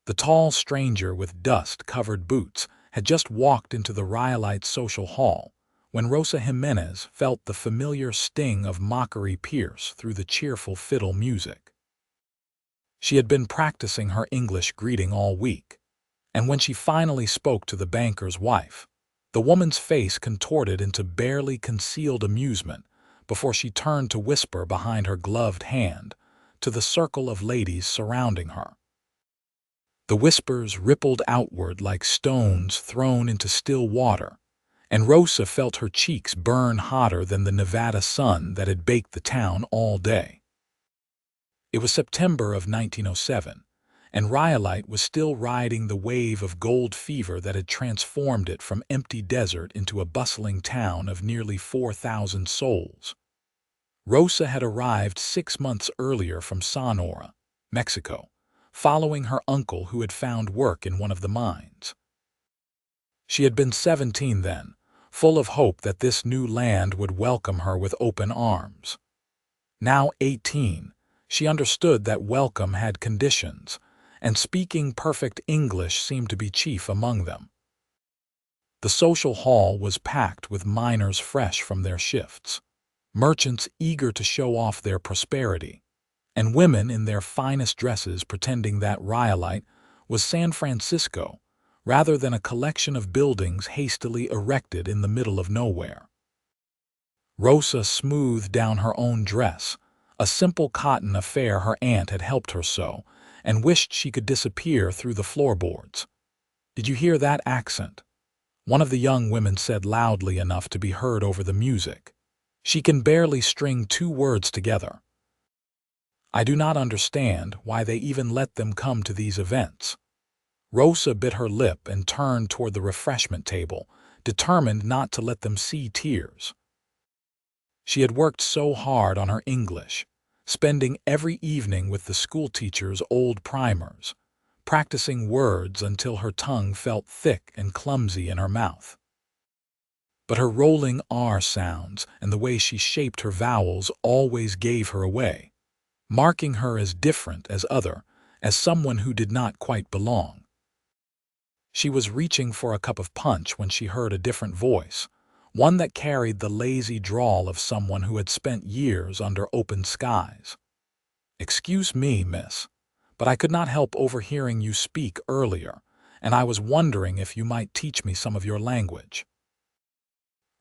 The tall stranger with dust-covered boots had just walked into the Rhyolite social hall when Rosa Jimenez felt the familiar sting of mockery pierce through the cheerful fiddle music. She had been practicing her English greeting all week, and when she finally spoke to the banker's wife, the woman's face contorted into barely concealed amusement before she turned to whisper behind her gloved hand to the circle of ladies surrounding her. The whispers rippled outward like stones thrown into still water, and Rosa felt her cheeks burn hotter than the Nevada sun that had baked the town all day. It was September of 1907, and Rhyolite was still riding the wave of gold fever that had transformed it from empty desert into a bustling town of nearly 4,000 souls. Rosa had arrived 6 months earlier from Sonora, Mexico, following her uncle who had found work in one of the mines. She had been 17 then, full of hope that this new land would welcome her with open arms. Now 18, she understood that welcome had conditions, and speaking perfect English seemed to be chief among them. The social hall was packed with miners fresh from their shifts, merchants eager to show off their prosperity, and women in their finest dresses pretending that Rhyolite was San Francisco rather than a collection of buildings hastily erected in the middle of nowhere. Rosa smoothed down her own dress, a simple cotton affair her aunt had helped her sew, and wished she could disappear through the floorboards. "Did you hear that accent?" one of the young women said loudly enough to be heard over the music. "She can barely string 2 words together. I do not understand why they even let them come to these events." Rosa bit her lip and turned toward the refreshment table, determined not to let them see tears. She had worked so hard on her English, spending every evening with the schoolteacher's old primers, practicing words until her tongue felt thick and clumsy in her mouth. But her rolling R sounds and the way she shaped her vowels always gave her away, marking her as different as someone who did not quite belong. She was reaching for a cup of punch when she heard a different voice, one that carried the lazy drawl of someone who had spent years under open skies. "Excuse me, miss, but I could not help overhearing you speak earlier, and I was wondering if you might teach me some of your language."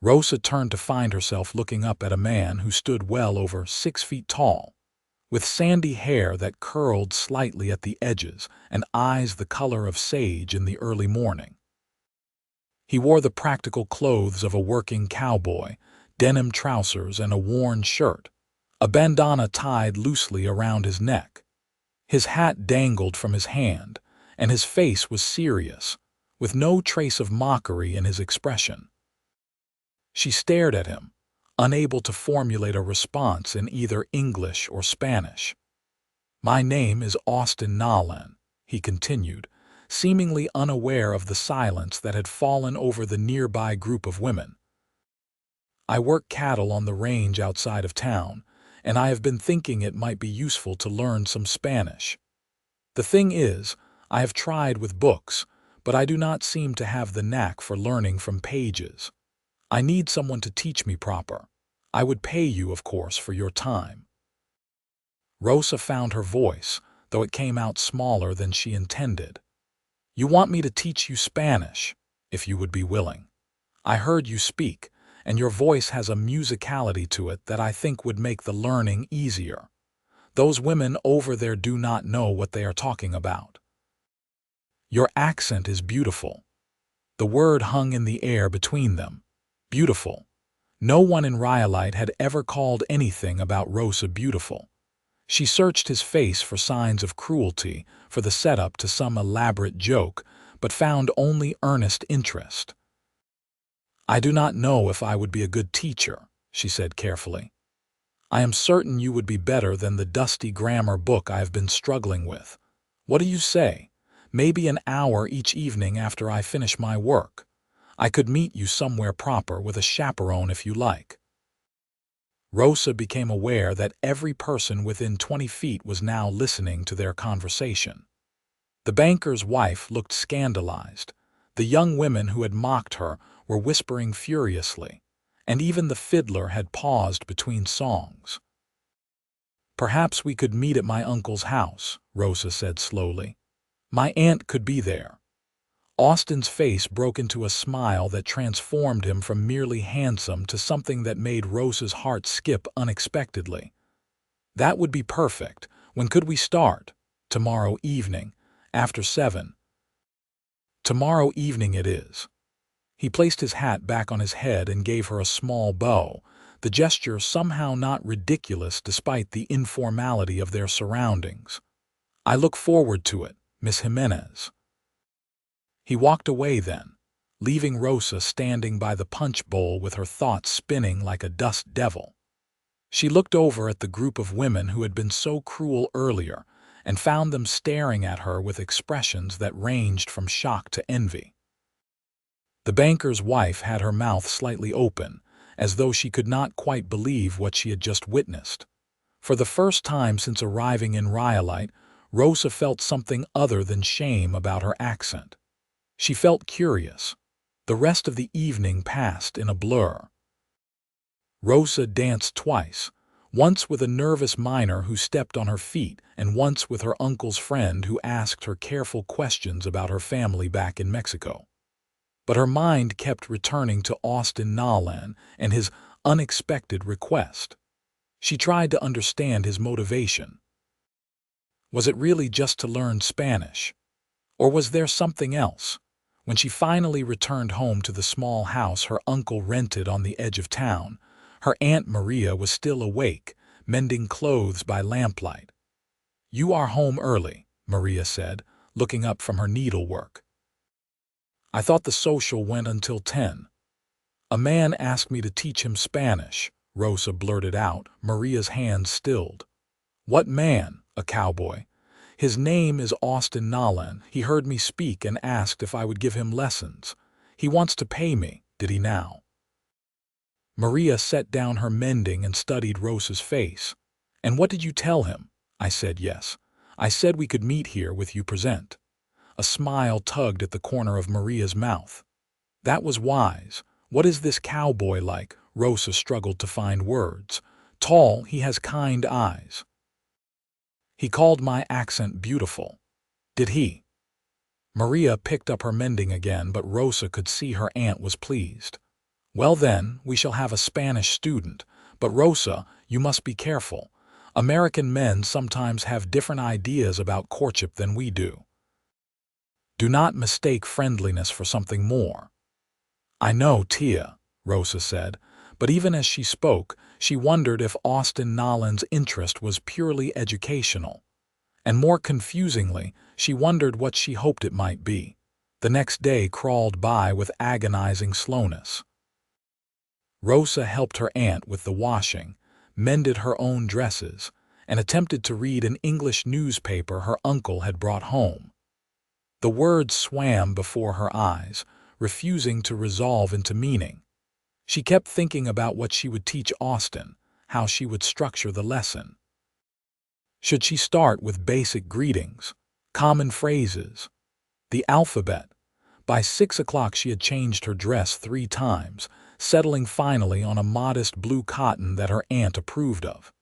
Rosa turned to find herself looking up at a man who stood well over 6 feet tall, with sandy hair that curled slightly at the edges and eyes the color of sage in the early morning. He wore the practical clothes of a working cowboy, denim trousers and a worn shirt, a bandana tied loosely around his neck. His hat dangled from his hand, and his face was serious, with no trace of mockery in his expression. She stared at him, unable to formulate a response in either English or Spanish. "My name is Austin Nolan," he continued, seemingly unaware of the silence that had fallen over the nearby group of women. "I work cattle on the range outside of town, and I have been thinking it might be useful to learn some Spanish. The thing is, I have tried with books, but I do not seem to have the knack for learning from pages. I need someone to teach me proper. I would pay you, of course, for your time." Rosa found her voice, though it came out smaller than she intended. "You want me to teach you Spanish, if you would be willing. I heard you speak, and your voice has a musicality to it that I think would make the learning easier. Those women over there do not know what they are talking about." "Your accent is beautiful." The word hung in the air between them. Beautiful. No one in Rhyolite had ever called anything about Rosa beautiful. She searched his face for signs of cruelty, for the setup to some elaborate joke, but found only earnest interest. "I do not know if I would be a good teacher," she said carefully. "I am certain you would be better than the dusty grammar book I have been struggling with. What do you say? Maybe an hour each evening after I finish my work. I could meet you somewhere proper with a chaperone if you like." Rosa became aware that every person within 20 feet was now listening to their conversation. The banker's wife looked scandalized. The young women who had mocked her were whispering furiously, and even the fiddler had paused between songs. "Perhaps we could meet at my uncle's house," Rosa said slowly. "My aunt could be there." Austin's face broke into a smile that transformed him from merely handsome to something that made Rosa's heart skip unexpectedly. "That would be perfect. When could we start?" "Tomorrow evening, after 7. "Tomorrow evening it is." He placed his hat back on his head and gave her a small bow, the gesture somehow not ridiculous despite the informality of their surroundings. "I look forward to it, Miss Jimenez." He walked away then, leaving Rosa standing by the punch bowl with her thoughts spinning like a dust devil. She looked over at the group of women who had been so cruel earlier and found them staring at her with expressions that ranged from shock to envy. The banker's wife had her mouth slightly open, as though she could not quite believe what she had just witnessed. For the first time since arriving in Rhyolite, Rosa felt something other than shame about her accent. She felt curious. The rest of the evening passed in a blur. Rosa danced twice, once with a nervous miner who stepped on her feet and once with her uncle's friend who asked her careful questions about her family back in Mexico. But her mind kept returning to Austin Nolan and his unexpected request. She tried to understand his motivation. Was it really just to learn Spanish? Or was there something else? When she finally returned home to the small house her uncle rented on the edge of town, her Aunt Maria was still awake, mending clothes by lamplight. "You are home early," Maria said, looking up from her needlework. "I thought the social went until 10. "A man asked me to teach him Spanish," Rosa blurted out, Maria's hands stilled. "What man?" "A cowboy. His name is Austin Nolan. He heard me speak and asked if I would give him lessons. He wants to pay me, did he now?" Maria set down her mending and studied Rosa's face. "And what did you tell him?" "I said yes. I said we could meet here with you present." A smile tugged at the corner of Maria's mouth. "That was wise. What is this cowboy like?" Rosa struggled to find words. "Tall, he has kind eyes." "He called my accent beautiful." "Did he?" Maria picked up her mending again, but Rosa could see her aunt was pleased. "Well then, we shall have a Spanish student. But Rosa, you must be careful. American men sometimes have different ideas about courtship than we do. Do not mistake friendliness for something more." "I know, Tia," Rosa said, but even as she spoke, she wondered if Austin Nolan's interest was purely educational. And more confusingly, she wondered what she hoped it might be. The next day crawled by with agonizing slowness. Rosa helped her aunt with the washing, mended her own dresses, and attempted to read an English newspaper her uncle had brought home. The words swam before her eyes, refusing to resolve into meaning. She kept thinking about what she would teach Austin, how she would structure the lesson. Should she start with basic greetings, common phrases, the alphabet? By 6 o'clock she had changed her dress 3 times, settling finally on a modest blue cotton that her aunt approved of.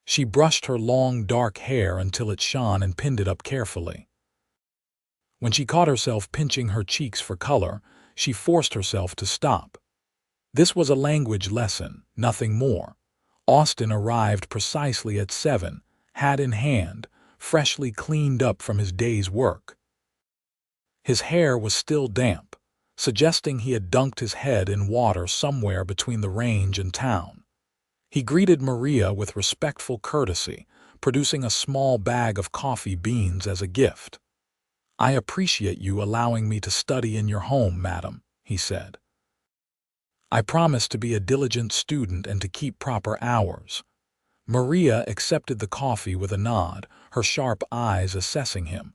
She brushed her long dark hair until it shone and pinned it up carefully. When she caught herself pinching her cheeks for color, she forced herself to stop. This was a language lesson, nothing more. Austin arrived precisely at 7, hat in hand, freshly cleaned up from his day's work. His hair was still damp, suggesting he had dunked his head in water somewhere between the range and town. He greeted Maria with respectful courtesy, producing a small bag of coffee beans as a gift. "I appreciate you allowing me to study in your home, madam," he said. "I promise to be a diligent student and to keep proper hours." Maria accepted the coffee with a nod, her sharp eyes assessing him.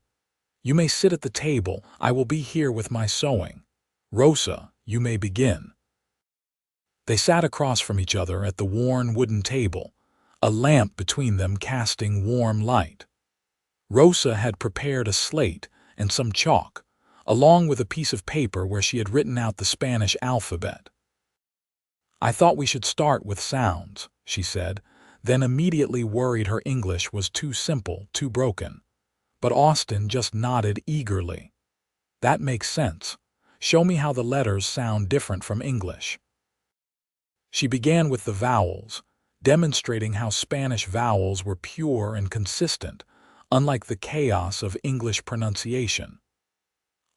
"You may sit at the table. I will be here with my sewing. Rosa, you may begin." They sat across from each other at the worn wooden table, a lamp between them casting warm light. Rosa had prepared a slate and some chalk, along with a piece of paper where she had written out the Spanish alphabet. "I thought we should start with sounds," she said, then immediately worried her English was too simple, too broken. But Austin just nodded eagerly. "That makes sense. Show me how the letters sound different from English." She began with the vowels, demonstrating how Spanish vowels were pure and consistent, unlike the chaos of English pronunciation.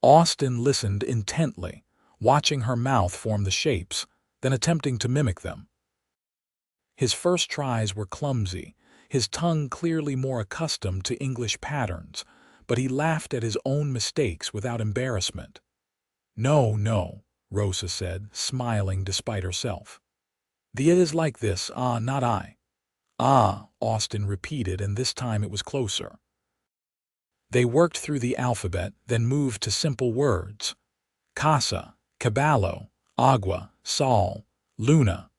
Austin listened intently, watching her mouth form the shapes, then attempting to mimic them. His first tries were clumsy, his tongue clearly more accustomed to English patterns, but he laughed at his own mistakes without embarrassment. "No, no," Rosa said, smiling despite herself. "The it is like this, not I." "Ah," Austin repeated, and this time it was closer. They worked through the alphabet, then moved to simple words. Casa, caballo, agua, sal, luna.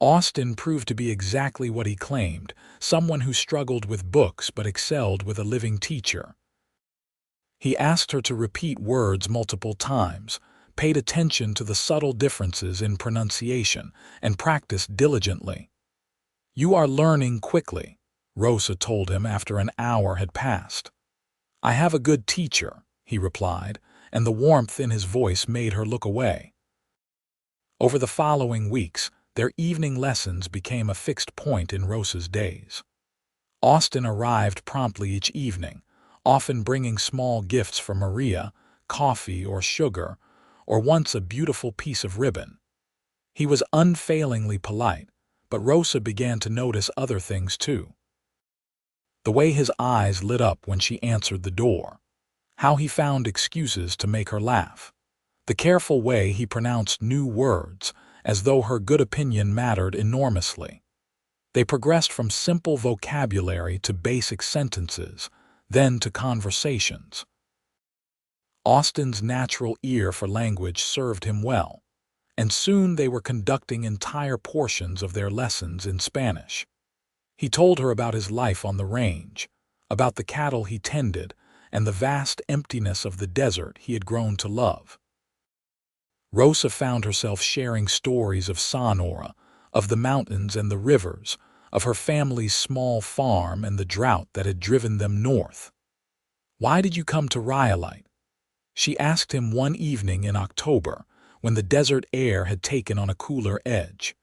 Austin proved to be exactly what he claimed, someone who struggled with books but excelled with a living teacher. He asked her to repeat words multiple times, paid attention to the subtle differences in pronunciation, and practiced diligently. "You are learning quickly," Rosa told him after an hour had passed. "I have a good teacher," he replied, and the warmth in his voice made her look away. Over the following weeks, their evening lessons became a fixed point in Rosa's days. Austin arrived promptly each evening, often bringing small gifts for Maria, coffee or sugar, or once a beautiful piece of ribbon. He was unfailingly polite, but Rosa began to notice other things too. The way his eyes lit up when she answered the door, how he found excuses to make her laugh, the careful way he pronounced new words, as though her good opinion mattered enormously. They progressed from simple vocabulary to basic sentences, then to conversations. Austin's natural ear for language served him well, and soon they were conducting entire portions of their lessons in Spanish. He told her about his life on the range, about the cattle he tended, and the vast emptiness of the desert he had grown to love. Rosa found herself sharing stories of Sonora, of the mountains and the rivers, of her family's small farm and the drought that had driven them north. "Why did you come to Rhyolite?" she asked him one evening in October, when the desert air had taken on a cooler edge.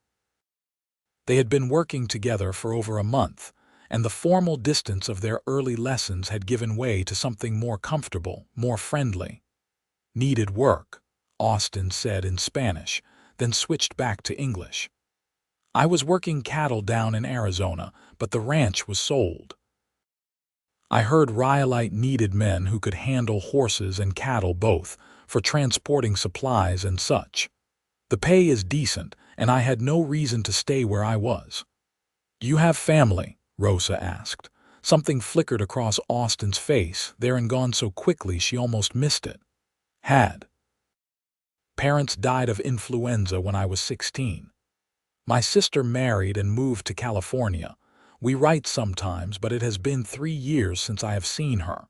They had been working together for over a month, and the formal distance of their early lessons had given way to something more comfortable, more friendly. "Needed work," Austin said in Spanish, then switched back to English. "I was working cattle down in Arizona, but the ranch was sold. I heard Rhyolite needed men who could handle horses and cattle both, for transporting supplies and such. The pay is decent, and I had no reason to stay where I was." "Do you have family?" Rosa asked. Something flickered across Austin's face, there and gone so quickly she almost missed it. "Had. Parents died of influenza when I was 16. My sister married and moved to California. We write sometimes, but it has been 3 years since I have seen her."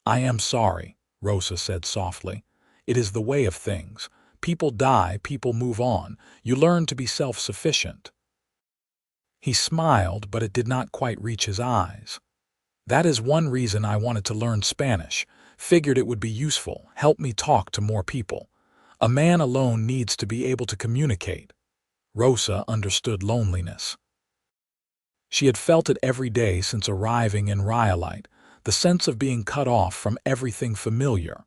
"I am sorry," Rosa said softly. "It is the way of things. People die, people move on. You learn to be self-sufficient." He smiled, but it did not quite reach his eyes. "That is one reason I wanted to learn Spanish. Figured it would be useful, help me talk to more people. A man alone needs to be able to communicate." Rosa understood loneliness. She had felt it every day since arriving in Rhyolite, the sense of being cut off from everything familiar.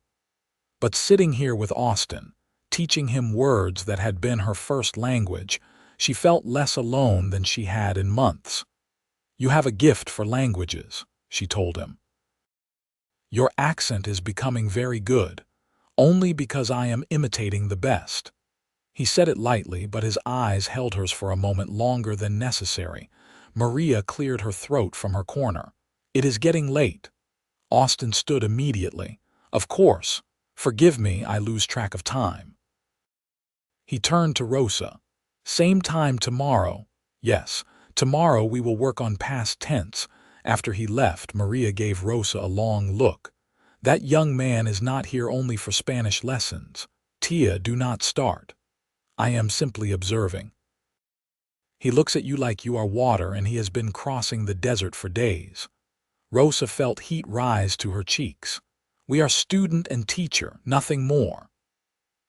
But sitting here with Austin, teaching him words that had been her first language, she felt less alone than she had in months. "You have a gift for languages," she told him. "Your accent is becoming very good, only because I am imitating the best." He said it lightly, but his eyes held hers for a moment longer than necessary. Maria cleared her throat from her corner. "It is getting late." Austin stood immediately. "Of course. Forgive me, I lose track of time." He turned to Rosa. "Same time tomorrow." "Yes, tomorrow we will work on past tense." After he left, Maria gave Rosa a long look. That young man is not here only for Spanish lessons. Tia, do not start. I am simply observing. He looks at you like you are water and he has been crossing the desert for days. Rosa felt heat rise to her cheeks. We are student and teacher, nothing more.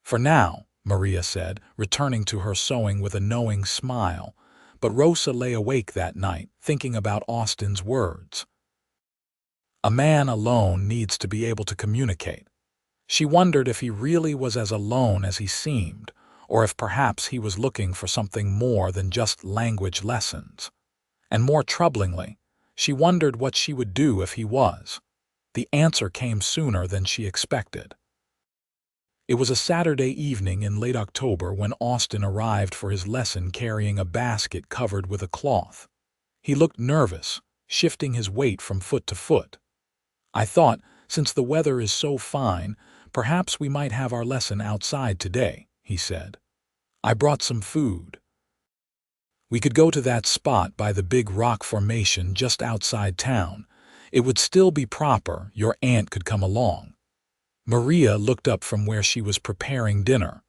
For now, Maria said, returning to her sewing with a knowing smile, but Rosa lay awake that night, thinking about Austin's words. A man alone needs to be able to communicate. She wondered if he really was as alone as he seemed, or if perhaps he was looking for something more than just language lessons. And more troublingly, she wondered what she would do if he was. The answer came sooner than she expected. It was a Saturday evening in late October when Austin arrived for his lesson carrying a basket covered with a cloth. He looked nervous, shifting his weight from foot to foot. I thought, since the weather is so fine, perhaps we might have our lesson outside today, he said. I brought some food. We could go to that spot by the big rock formation just outside town. It would still be proper, your aunt could come along. Maria looked up from where she was preparing dinner.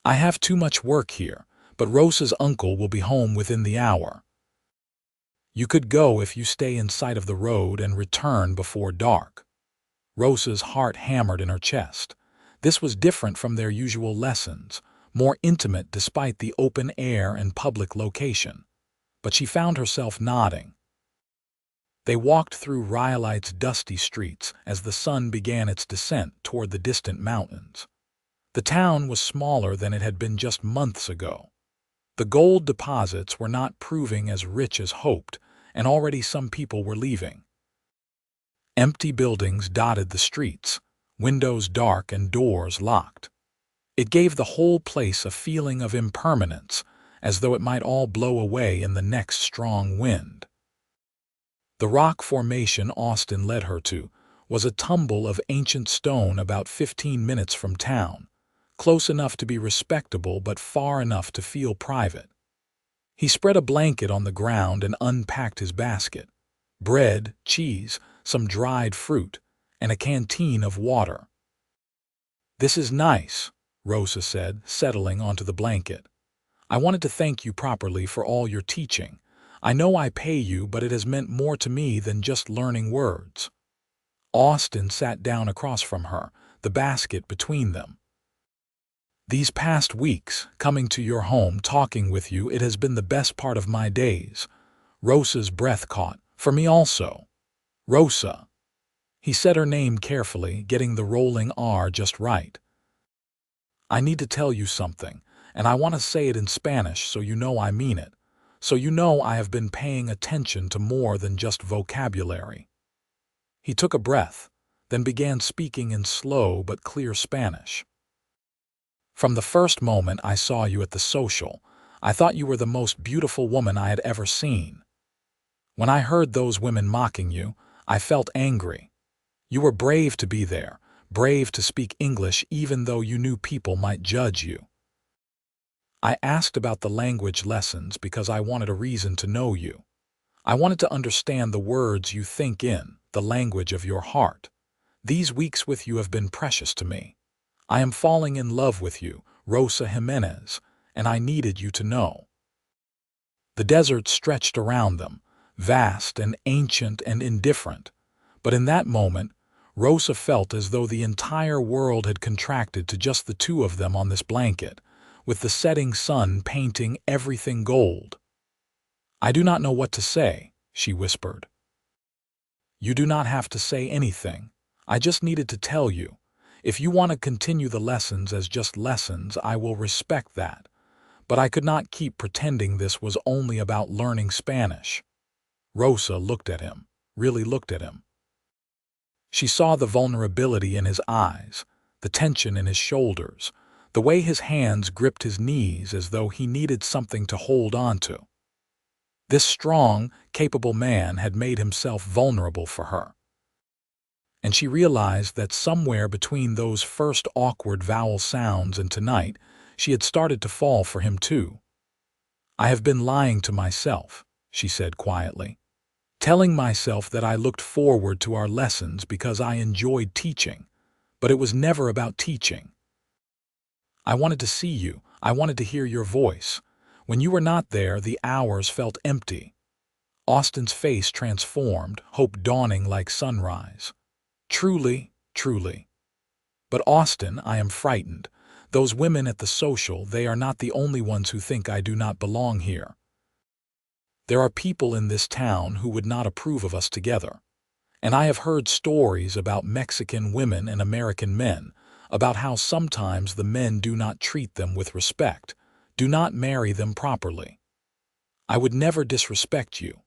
I have too much work here, but Rosa's uncle will be home within the hour. You could go if you stay in sight of the road and return before dark. Rosa's heart hammered in her chest. This was different from their usual lessons, more intimate despite the open air and public location. But she found herself nodding. They walked through Rhyolite's dusty streets as the sun began its descent toward the distant mountains. The town was smaller than it had been just months ago. The gold deposits were not proving as rich as hoped, and already some people were leaving. Empty buildings dotted the streets, windows dark and doors locked. It gave the whole place a feeling of impermanence, as though it might all blow away in the next strong wind. The rock formation Austin led her to was a tumble of ancient stone about 15 minutes from town, close enough to be respectable but far enough to feel private. He spread a blanket on the ground and unpacked his basket. Bread, cheese, some dried fruit, and a canteen of water. This is nice, Rosa said, settling onto the blanket. I wanted to thank you properly for all your teaching. I know I pay you, but it has meant more to me than just learning words. Austin sat down across from her, the basket between them. These past weeks, coming to your home, talking with you, it has been the best part of my days. Rosa's breath caught. For me also. Rosa. He said her name carefully, getting the rolling R just right. I need to tell you something, and I want to say it in Spanish so you know I mean it. So you know I have been paying attention to more than just vocabulary. He took a breath, then began speaking in slow but clear Spanish. From the first moment I saw you at the social, I thought you were the most beautiful woman I had ever seen. When I heard those women mocking you, I felt angry. You were brave to be there, brave to speak English even though you knew people might judge you. I asked about the language lessons because I wanted a reason to know you. I wanted to understand the words you think in, the language of your heart. These weeks with you have been precious to me. I am falling in love with you, Rosa Jimenez, and I needed you to know. The desert stretched around them, vast and ancient and indifferent, but in that moment, Rosa felt as though the entire world had contracted to just the two of them on this blanket, with the setting sun painting everything gold. I do not know what to say, she whispered. You do not have to say anything. I just needed to tell you. If you want to continue the lessons as just lessons, I will respect that. But I could not keep pretending this was only about learning Spanish. Rosa looked at him, really looked at him. She saw the vulnerability in his eyes, the tension in his shoulders, the way his hands gripped his knees as though he needed something to hold on to. This strong, capable man had made himself vulnerable for her. And she realized that somewhere between those first awkward vowel sounds and tonight, she had started to fall for him too. I have been lying to myself, she said quietly. telling myself that I looked forward to our lessons because I enjoyed teaching, but it was never about teaching. I wanted to see you. I wanted to hear your voice. When you were not there, the hours felt empty. Austin's face transformed, hope dawning like sunrise. Truly, truly. But Austin, I am frightened. Those women at the social, they are not the only ones who think I do not belong here. There are people in this town who would not approve of us together. And I have heard stories about Mexican women and American men, about how sometimes the men do not treat them with respect, do not marry them properly. I would never disrespect you.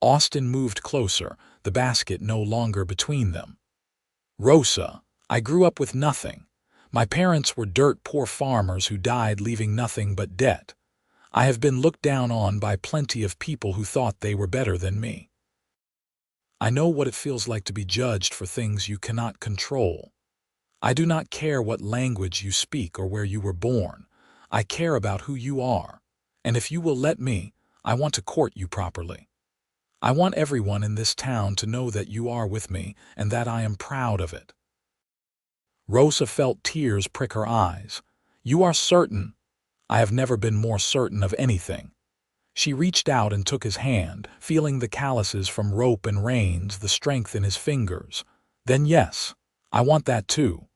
Austin moved closer, the basket no longer between them. Rosa, I grew up with nothing. My parents were dirt-poor farmers who died leaving nothing but debt. I have been looked down on by plenty of people who thought they were better than me. I know what it feels like to be judged for things you cannot control. I do not care what language you speak or where you were born. I care about who you are. And if you will let me, I want to court you properly. I want everyone in this town to know that you are with me and that I am proud of it. Rosa felt tears prick her eyes. You are certain? I have never been more certain of anything. She reached out and took his hand, feeling the calluses from rope and reins, the strength in his fingers. Then yes, I want that too.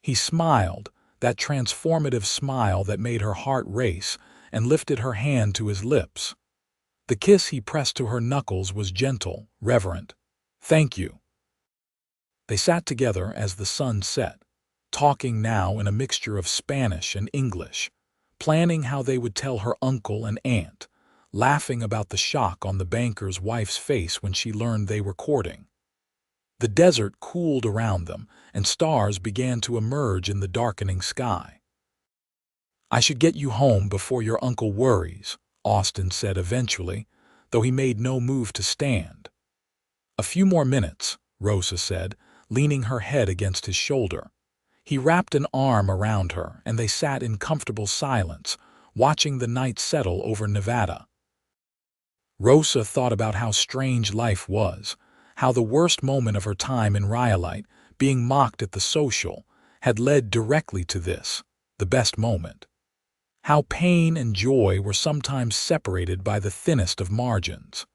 He smiled, that transformative smile that made her heart race, and lifted her hand to his lips. The kiss he pressed to her knuckles was gentle, reverent. Thank you. They sat together as the sun set, talking now in a mixture of Spanish and English, planning how they would tell her uncle and aunt, laughing about the shock on the banker's wife's face when she learned they were courting. The desert cooled around them, and stars began to emerge in the darkening sky. I should get you home before your uncle worries, Austin said eventually, though he made no move to stand. A few more minutes, Rosa said, leaning her head against his shoulder. He wrapped an arm around her, and they sat in comfortable silence, watching the night settle over Nevada. Rosa thought about how strange life was, how the worst moment of her time in Rhyolite, being mocked at the social, had led directly to this, the best moment. How pain and joy were sometimes separated by the thinnest of margins.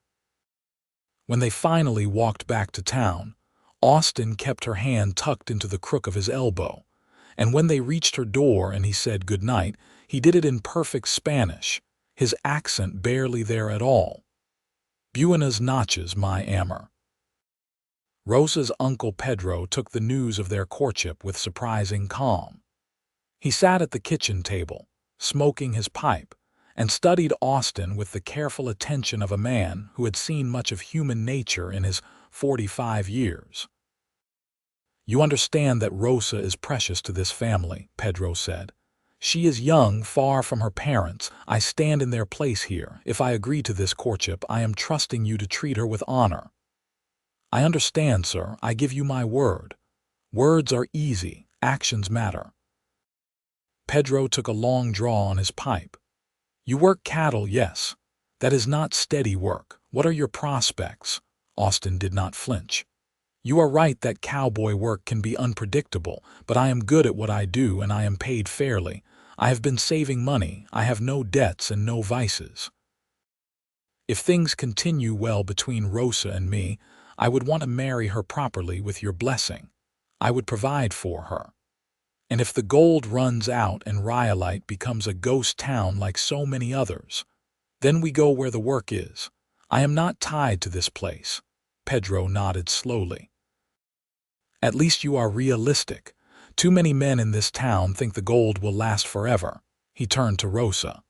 When they finally walked back to town, Austin kept her hand tucked into the crook of his elbow, and when they reached her door and he said good night, he did it in perfect Spanish, his accent barely there at all. Buenas noches, my amor. Rosa's uncle Pedro took the news of their courtship with surprising calm. He sat at the kitchen table, smoking his pipe, and studied Austin with the careful attention of a man who had seen much of human nature in his 45 years. You understand that Rosa is precious to this family, Pedro said. She is young, far from her parents. I stand in their place here. If I agree to this courtship, I am trusting you to treat her with honor. I understand, sir. I give you my word. Words are easy. Actions matter. Pedro took a long draw on his pipe. You work cattle, yes. That is not steady work. What are your prospects? Austin did not flinch. You are right that cowboy work can be unpredictable, but I am good at what I do and I am paid fairly. I have been saving money. I have no debts and no vices. If things continue well between Rosa and me, I would want to marry her properly with your blessing. I would provide for her. And if the gold runs out and Rhyolite becomes a ghost town like so many others, then we go where the work is. I am not tied to this place. Pedro nodded slowly. At least you are realistic. Too many men in this town think the gold will last forever. He turned to Rosa.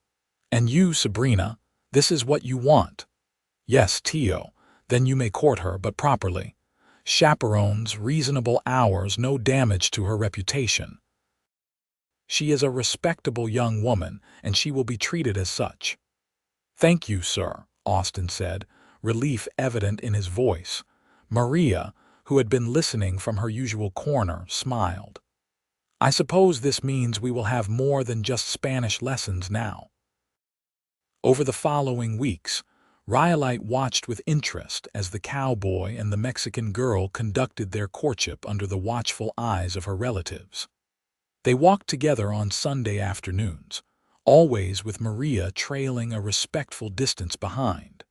And you, Sabrina, this is what you want. Yes, Tio, then you may court her, but properly. Chaperones, reasonable hours, no damage to her reputation. She is a respectable young woman, and she will be treated as such. Thank you, sir, Austin said, relief evident in his voice. Maria, who had been listening from her usual corner, smiled. I suppose this means we will have more than just Spanish lessons now. Over the following weeks, Rhyolite watched with interest as the cowboy and the Mexican girl conducted their courtship under the watchful eyes of her relatives. They walked together on Sunday afternoons, always with Maria trailing a respectful distance behind.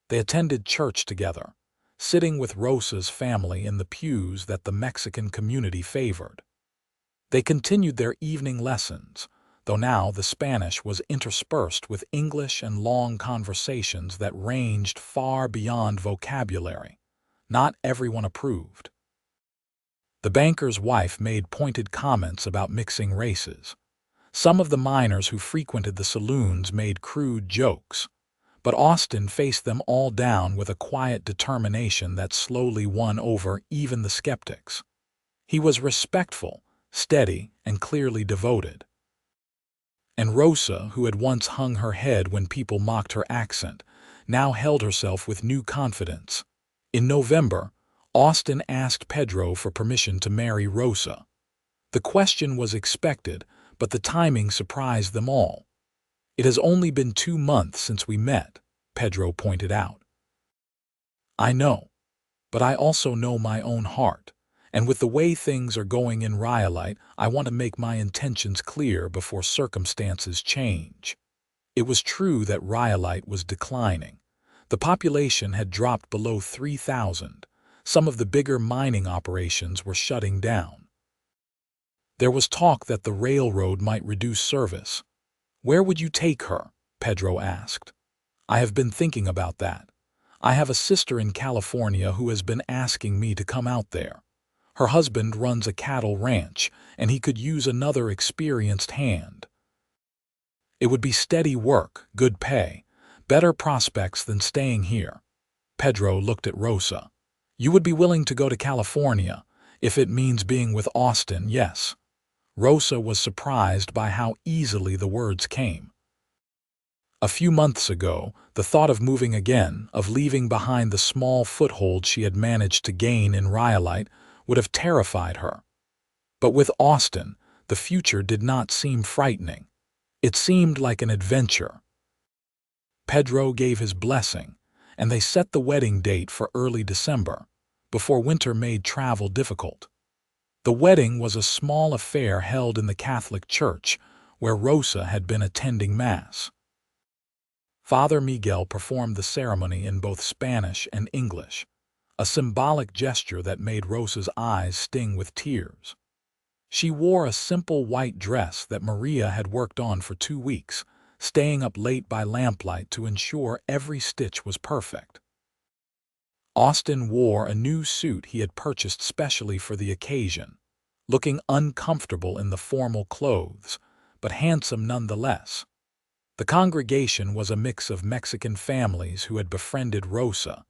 They attended church together, sitting with Rosa's family in the pews that the Mexican community favored. They continued their evening lessons, though now the Spanish was interspersed with English and long conversations that ranged far beyond vocabulary. Not everyone approved. The banker's wife made pointed comments about mixing races. Some of the miners who frequented the saloons made crude jokes, but Austin faced them all down with a quiet determination that slowly won over even the skeptics. He was respectful, steady, and clearly devoted. And Rosa, who had once hung her head when people mocked her accent, now held herself with new confidence. In November, Austin asked Pedro for permission to marry Rosa. The question was expected, but the timing surprised them all. "It has only been 2 months since we met," Pedro pointed out. "I know, but I also know my own heart. And with the way things are going in Rhyolite, I want to make my intentions clear before circumstances change." It was true that Rhyolite was declining. The population had dropped below 3,000. Some of the bigger mining operations were shutting down. There was talk that the railroad might reduce service. "Where would you take her?" Pedro asked. "I have been thinking about that. I have a sister in California who has been asking me to come out there. Her husband runs a cattle ranch, and he could use another experienced hand. It would be steady work, good pay, better prospects than staying here." Pedro looked at Rosa. "You would be willing to go to California, if it means being with Austin, yes." Rosa was surprised by how easily the words came. A few months ago, the thought of moving again, of leaving behind the small foothold she had managed to gain in Rhyolite, would have terrified her. But with Austin, the future did not seem frightening. It seemed like an adventure. Pedro gave his blessing, and they set the wedding date for early December, before winter made travel difficult. The wedding was a small affair held in the Catholic Church, where Rosa had been attending Mass. Father Miguel performed the ceremony in both Spanish and English, a symbolic gesture that made Rosa's eyes sting with tears. She wore a simple white dress that Maria had worked on for 2 weeks, staying up late by lamplight to ensure every stitch was perfect. Austin wore a new suit he had purchased specially for the occasion, looking uncomfortable in the formal clothes, but handsome nonetheless. The congregation was a mix of Mexican families who had befriended Rosa,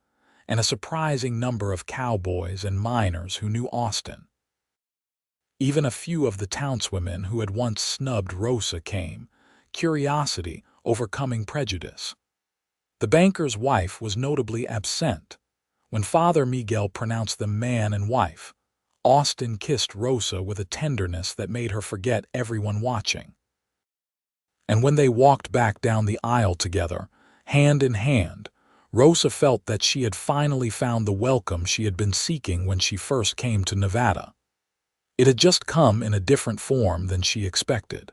and a surprising number of cowboys and miners who knew Austin. Even a few of the townswomen who had once snubbed Rosa came, curiosity overcoming prejudice. The banker's wife was notably absent. When Father Miguel pronounced them man and wife, Austin kissed Rosa with a tenderness that made her forget everyone watching. And when they walked back down the aisle together, hand in hand, Rosa felt that she had finally found the welcome she had been seeking when she first came to Nevada. It had just come in a different form than she expected.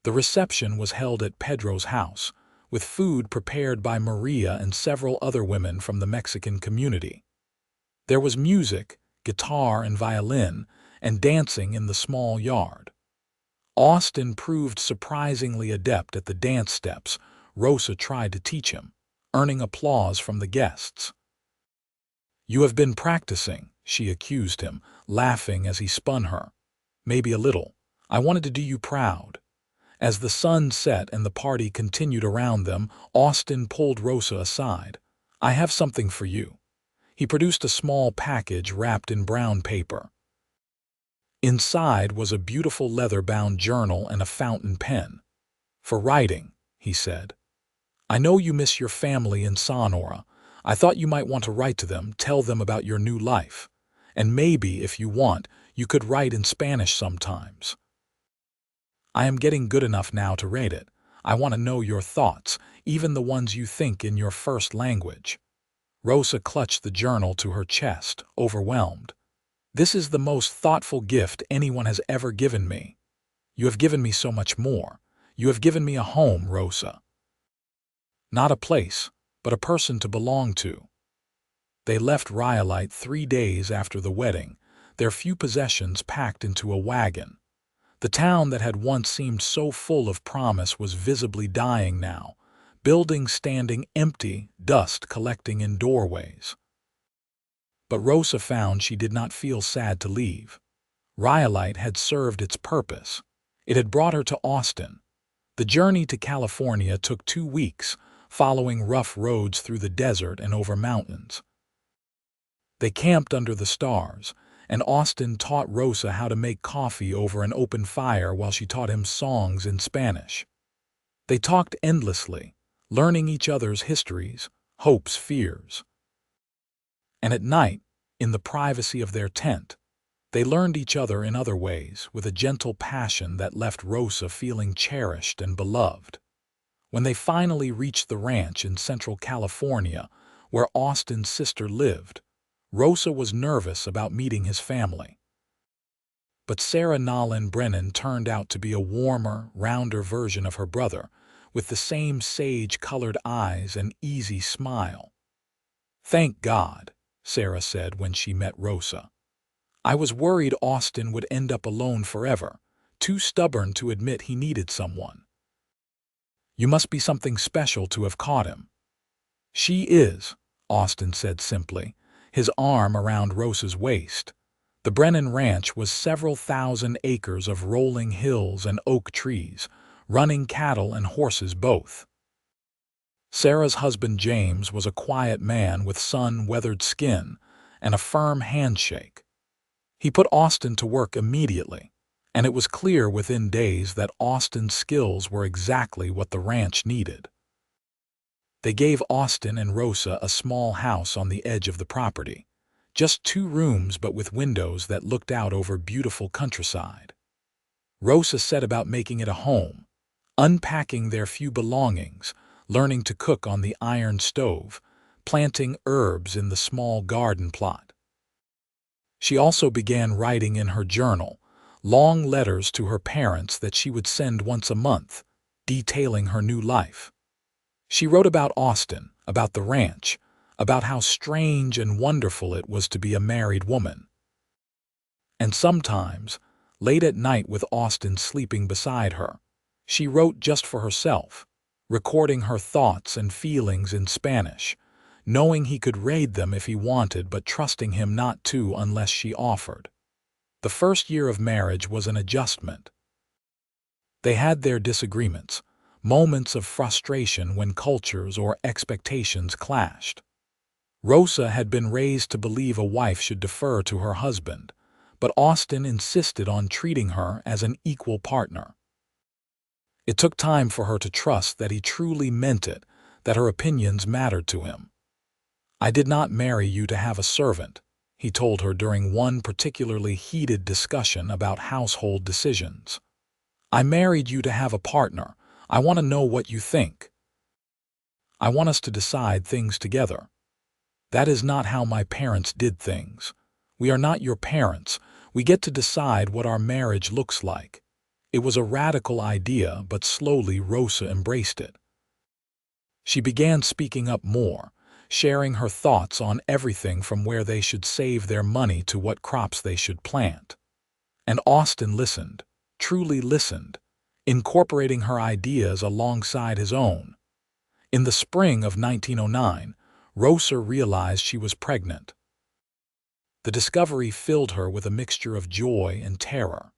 The reception was held at Pedro's house, with food prepared by Maria and several other women from the Mexican community. There was music, guitar and violin, and dancing in the small yard. Austin proved surprisingly adept at the dance steps Rosa tried to teach him, earning applause from the guests. "You have been practicing," she accused him, laughing as he spun her. "Maybe a little. I wanted to do you proud." As the sun set and the party continued around them, Austin pulled Rosa aside. "I have something for you." He produced a small package wrapped in brown paper. Inside was a beautiful leather-bound journal and a fountain pen. "For writing," he said. "I know you miss your family in Sonora. I thought you might want to write to them, tell them about your new life. And maybe, if you want, you could write in Spanish sometimes. I am getting good enough now to read it. I want to know your thoughts, even the ones you think in your first language. Rosa clutched the journal to her chest, overwhelmed. This is the most thoughtful gift anyone has ever given me. You have given me so much more. You have given me a home, Rosa. Not a place, but a person to belong to. They left Rhyolite 3 days after the wedding, their few possessions packed into a wagon. The town that had once seemed so full of promise was visibly dying now, buildings standing empty, dust collecting in doorways. But Rosa found she did not feel sad to leave. Rhyolite had served its purpose. It had brought her to Austin. The journey to California took 2 weeks, following rough roads through the desert and over mountains. They camped under the stars, and Austin taught Rosa how to make coffee over an open fire while she taught him songs in Spanish. They talked endlessly, learning each other's histories, hopes, fears. And at night, in the privacy of their tent, they learned each other in other ways with a gentle passion that left Rosa feeling cherished and beloved. When they finally reached the ranch in Central California, where Austin's sister lived, Rosa was nervous about meeting his family. But Sarah Nolan Brennan turned out to be a warmer, rounder version of her brother, with the same sage-colored eyes and easy smile. "Thank God," Sarah said when she met Rosa. "I was worried Austin would end up alone forever, too stubborn to admit he needed someone. You must be something special to have caught him." "She is," Austin said simply, his arm around Rosa's waist. The Brennan Ranch was several thousand acres of rolling hills and oak trees, running cattle and horses both. Sarah's husband James was a quiet man with sun-weathered skin and a firm handshake. He put Austin to work immediately, and it was clear within days that Austin's skills were exactly what the ranch needed. They gave Austin and Rosa a small house on the edge of the property, just 2 rooms but with windows that looked out over beautiful countryside. Rosa set about making it a home, unpacking their few belongings, learning to cook on the iron stove, planting herbs in the small garden plot. She also began writing in her journal, long letters to her parents that she would send once a month, detailing her new life. She wrote about Austin, about the ranch, about how strange and wonderful it was to be a married woman. And sometimes, late at night with Austin sleeping beside her, she wrote just for herself, recording her thoughts and feelings in Spanish, knowing he could read them if he wanted but trusting him not to unless she offered. The first year of marriage was an adjustment. They had their disagreements, moments of frustration when cultures or expectations clashed. Rosa had been raised to believe a wife should defer to her husband, but Austin insisted on treating her as an equal partner. It took time for her to trust that he truly meant it, that her opinions mattered to him. "I did not marry you to have a servant," he told her during one particularly heated discussion about household decisions. "I married you to have a partner. I want to know what you think. I want us to decide things together. That is not how my parents did things. We are not your parents. We get to decide what our marriage looks like." It was a radical idea, but slowly Rosa embraced it. She began speaking up more, sharing her thoughts on everything from where they should save their money to what crops they should plant. And Austin listened, truly listened, incorporating her ideas alongside his own. In the spring of 1909, Rosa realized she was pregnant. The discovery filled her with a mixture of joy and terror.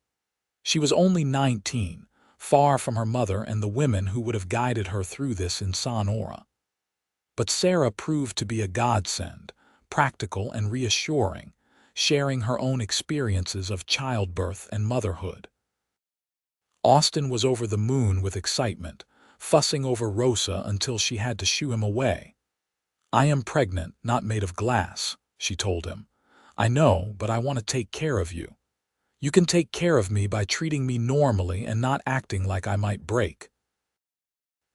She was only 19, far from her mother and the women who would have guided her through this in Sonora. But Sarah proved to be a godsend, practical and reassuring, sharing her own experiences of childbirth and motherhood. Austin was over the moon with excitement, fussing over Rosa until she had to shoo him away. "I am pregnant, not made of glass," she told him. "I know, but I want to take care of you. You can take care of me by treating me normally and not acting like I might break."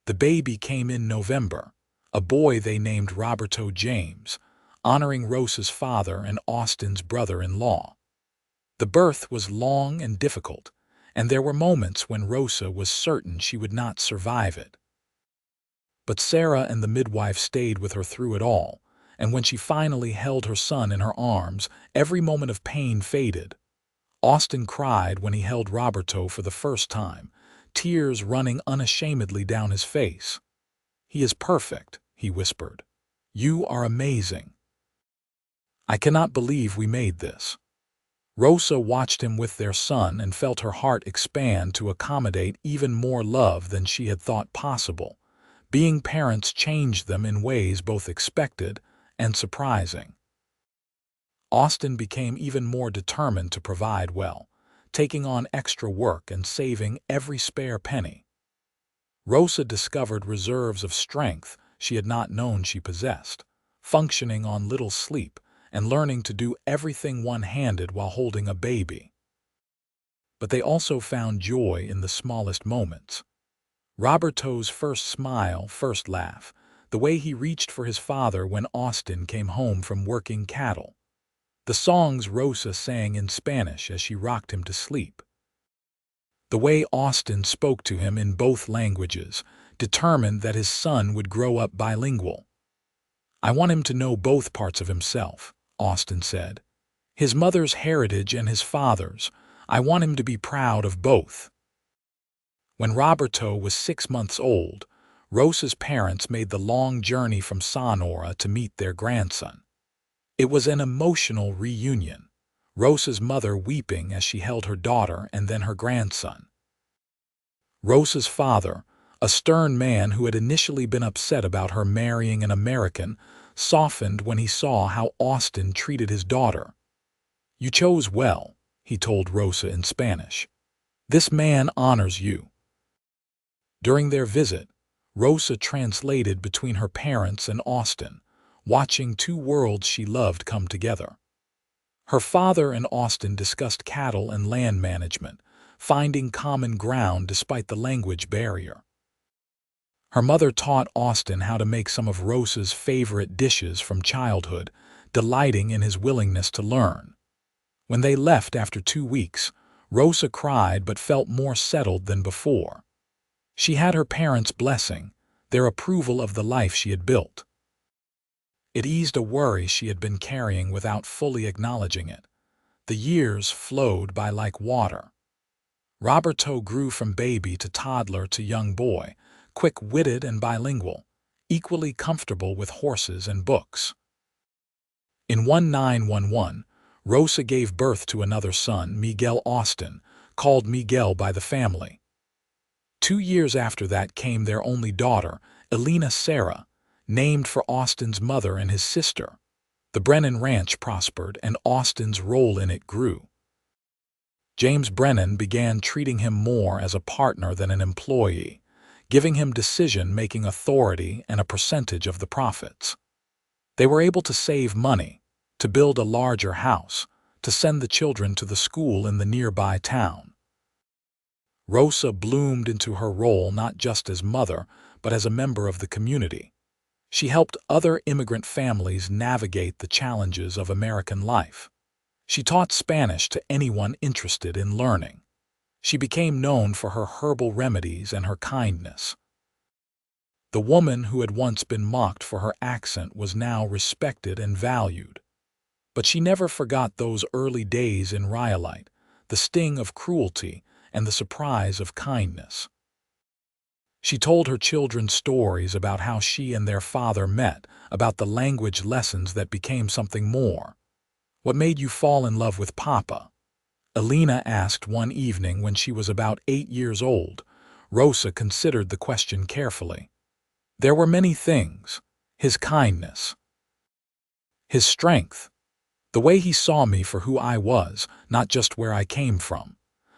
The baby came in November, a boy they named Roberto James, honoring Rosa's father and Austin's brother-in-law. The birth was long and difficult, and there were moments when Rosa was certain she would not survive it. But Sarah and the midwife stayed with her through it all, and when she finally held her son in her arms, every moment of pain faded. Austin cried when he held Roberto for the first time, tears running unashamedly down his face. "He is perfect," he whispered. "You are amazing. I cannot believe we made this." Rosa watched him with their son and felt her heart expand to accommodate even more love than she had thought possible. Being parents changed them in ways both expected and surprising. Austin became even more determined to provide well, taking on extra work and saving every spare penny. Rosa discovered reserves of strength she had not known she possessed, functioning on little sleep and learning to do everything one-handed while holding a baby. But they also found joy in the smallest moments. Roberto's first smile, first laugh, the way he reached for his father when Austin came home from working cattle. The songs Rosa sang in Spanish as she rocked him to sleep. The way Austin spoke to him in both languages, determined that his son would grow up bilingual. "I want him to know both parts of himself," Austin said. "His mother's heritage and his father's. I want him to be proud of both." When Roberto was 6 months old, Rosa's parents made the long journey from Sonora to meet their grandson. It was an emotional reunion, Rosa's mother weeping as she held her daughter and then her grandson. Rosa's father, a stern man who had initially been upset about her marrying an American, softened when he saw how Austin treated his daughter. "You chose well," he told Rosa in Spanish. "This man honors you." During their visit, Rosa translated between her parents and Austin, watching two worlds she loved come together. Her father and Austin discussed cattle and land management, finding common ground despite the language barrier. Her mother taught Austin how to make some of Rosa's favorite dishes from childhood, delighting in his willingness to learn. When they left after 2 weeks, Rosa cried but felt more settled than before. She had her parents' blessing, their approval of the life she had built. It eased a worry she had been carrying without fully acknowledging it. The years flowed by like water. Roberto grew from baby to toddler to young boy, quick-witted and bilingual, equally comfortable with horses and books. In 1911, Rosa gave birth to another son, Miguel Austin, called Miguel by the family. 2 years after that came their only daughter, Elena Sarah, named for Austin's mother and his sister. The Brennan Ranch prospered and Austin's role in it grew. James Brennan began treating him more as a partner than an employee, giving him decision-making authority and a percentage of the profits. They were able to save money, to build a larger house, to send the children to the school in the nearby town. Rosa bloomed into her role not just as mother, but as a member of the community. She helped other immigrant families navigate the challenges of American life. She taught Spanish to anyone interested in learning. She became known for her herbal remedies and her kindness. The woman who had once been mocked for her accent was now respected and valued. But she never forgot those early days in Rhyolite, the sting of cruelty and the surprise of kindness. She told her children stories about how she and their father met, about the language lessons that became something more. "What made you fall in love with Papa?" Elena asked one evening when she was about 8 years old. Rosa considered the question carefully. "There were many things. His kindness. His strength. The way he saw me for who I was, not just where I came from.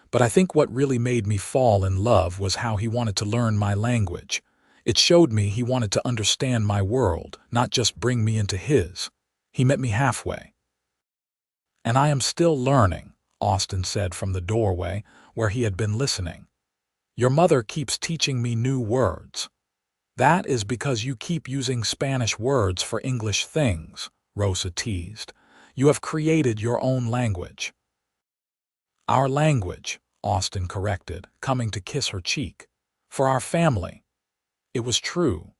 But I think what really made me fall in love was how he wanted to learn my language. It showed me he wanted to understand my world, not just bring me into his. He met me halfway." "And I am still learning," Austin said from the doorway, where he had been listening. "Your mother keeps teaching me new words." That is because you keep using Spanish words for English things, Rosa teased. You have created your own language. Our language, Austin corrected, coming to kiss her cheek. For our family. It was true.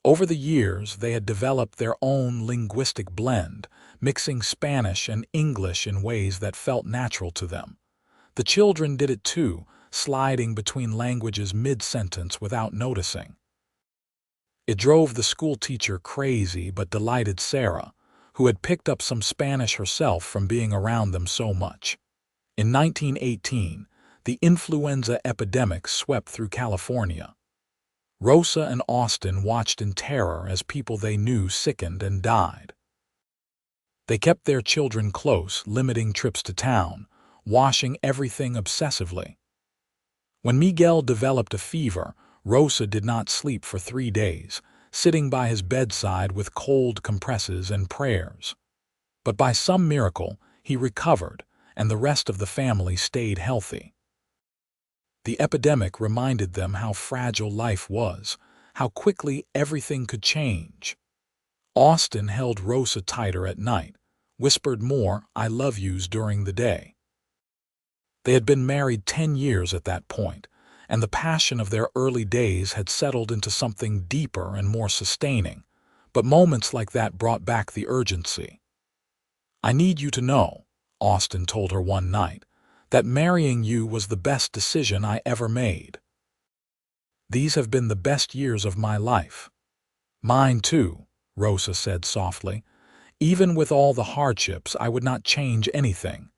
Over the years, they had developed their own linguistic blend, mixing Spanish and English in ways that felt natural to them. The children did it too, sliding between languages mid-sentence without noticing. It drove the school teacher crazy but delighted Sarah, who had picked up some Spanish herself from being around them so much. In 1918, the influenza epidemic swept through California. Rosa and Austin watched in terror as people they knew sickened and died. They kept their children close, limiting trips to town, washing everything obsessively. When Miguel developed a fever, Rosa did not sleep for 3 days, sitting by his bedside with cold compresses and prayers. But by some miracle, he recovered, and the rest of the family stayed healthy. The epidemic reminded them how fragile life was, how quickly everything could change. Austin held Rosa tighter at night, whispered more "I love yous" during the day. They had been married 10 years at that point, and the passion of their early days had settled into something deeper and more sustaining, but moments like that brought back the urgency. "I need you to know," Austin told her one night, "that marrying you was the best decision I ever made. These have been the best years of my life." "Mine too," Rosa said softly. "Even with all the hardships, I would not change anything."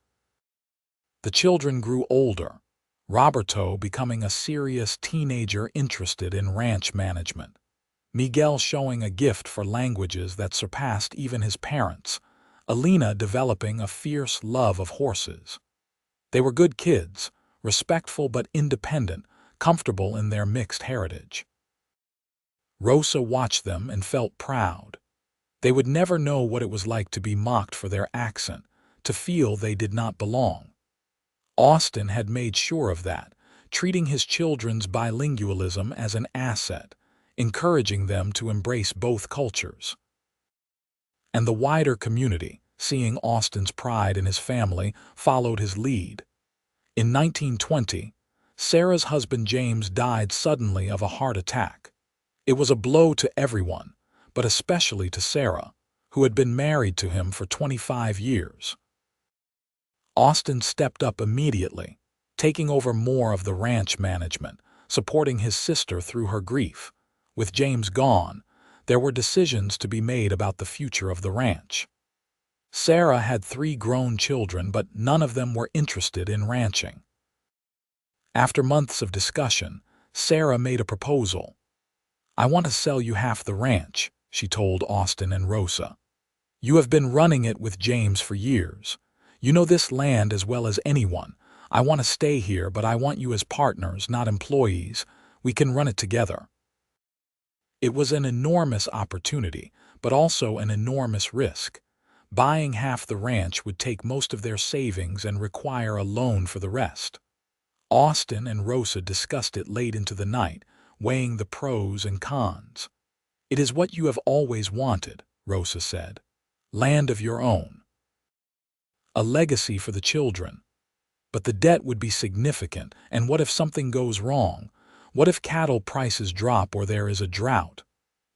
The children grew older, Roberto becoming a serious teenager interested in ranch management, Miguel showing a gift for languages that surpassed even his parents, Alina developing a fierce love of horses. They were good kids, respectful but independent, comfortable in their mixed heritage. Rosa watched them and felt proud. They would never know what it was like to be mocked for their accent, to feel they did not belong. Austin had made sure of that, treating his children's bilingualism as an asset, encouraging them to embrace both cultures. And the wider community, seeing Austin's pride in his family, followed his lead. In 1920, Sarah's husband James died suddenly of a heart attack. It was a blow to everyone, but especially to Sarah, who had been married to him for 25 years. Austin stepped up immediately, taking over more of the ranch management, supporting his sister through her grief. With James gone, there were decisions to be made about the future of the ranch. Sarah had 3 grown children, but none of them were interested in ranching. After months of discussion, Sarah made a proposal. "I want to sell you half the ranch," she told Austin and Rosa. "You have been running it with James for years. You know this land as well as anyone. I want to stay here, but I want you as partners, not employees. We can run it together." It was an enormous opportunity, but also an enormous risk. Buying half the ranch would take most of their savings and require a loan for the rest. Austin and Rosa discussed it late into the night, weighing the pros and cons. "It is what you have always wanted," Rosa said. "Land of your own. A legacy for the children. But the debt would be significant, and what if something goes wrong? What if cattle prices drop or there is a drought?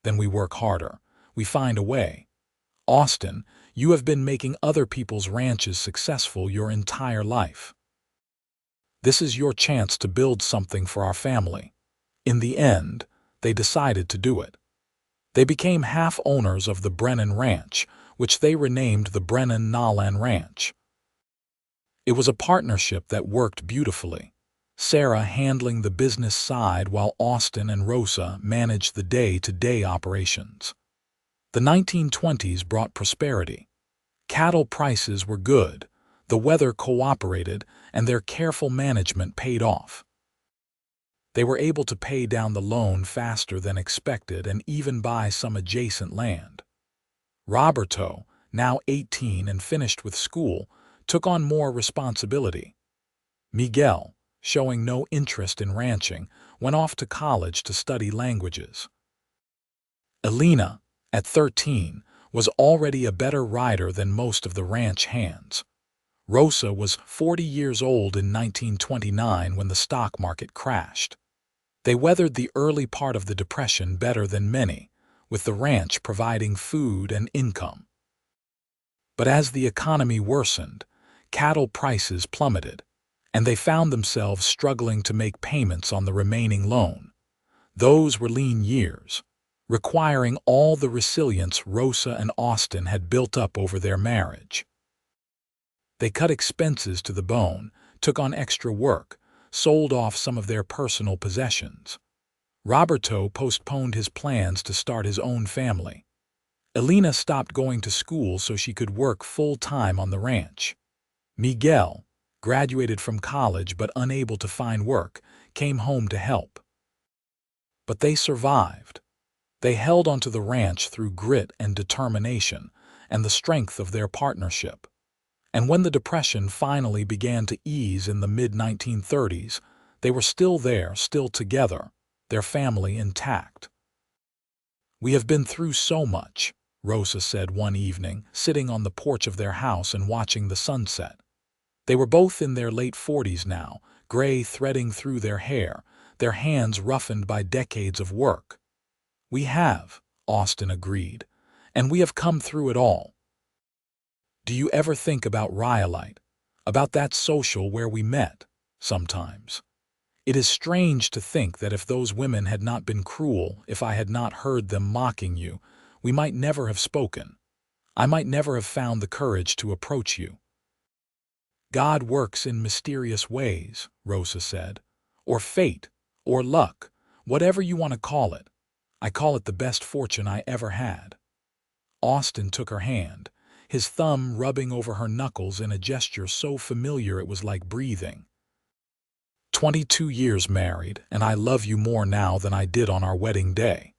Then we work harder. We find a way. Austin, you have been making other people's ranches successful your entire life. This is your chance to build something for our family." In the end, they decided to do it. They became half owners of the Brennan Ranch, which they renamed the Brennan Nolan Ranch. It was a partnership that worked beautifully, Sarah handling the business side while Austin and Rosa managed the day-to-day operations. The 1920s brought prosperity. Cattle prices were good, the weather cooperated, and their careful management paid off. They were able to pay down the loan faster than expected and even buy some adjacent land. Roberto, now 18 and finished with school, took on more responsibility. Miguel, showing no interest in ranching, went off to college to study languages. Elena, at 13, was already a better rider than most of the ranch hands. Rosa was 40 years old in 1929 when the stock market crashed. They weathered the early part of the Depression better than many, with the ranch providing food and income. But as the economy worsened, cattle prices plummeted, and they found themselves struggling to make payments on the remaining loan. Those were lean years, requiring all the resilience Rosa and Austin had built up over their marriage. They cut expenses to the bone, took on extra work, sold off some of their personal possessions. Roberto postponed his plans to start his own family. Elena stopped going to school so she could work full-time on the ranch. Miguel, graduated from college but unable to find work, came home to help. But they survived. They held onto the ranch through grit and determination and the strength of their partnership. And when the Depression finally began to ease in the mid-1930s, they were still there, still together, their family intact. "We have been through so much," Rosa said one evening, sitting on the porch of their house and watching the sunset. They were both in their late 40s now, gray threading through their hair, their hands roughened by decades of work. "We have," Austin agreed, "and we have come through it all." "Do you ever think about Rhyolite, about that social where we met, sometimes? It is strange to think that if those women had not been cruel, if I had not heard them mocking you, we might never have spoken. I might never have found the courage to approach you." "God works in mysterious ways," Rosa said. "Or fate, or luck, whatever you want to call it. I call it the best fortune I ever had." Austin took her hand, his thumb rubbing over her knuckles in a gesture so familiar it was like breathing. 22 years married, and I love you more now than I did on our wedding day.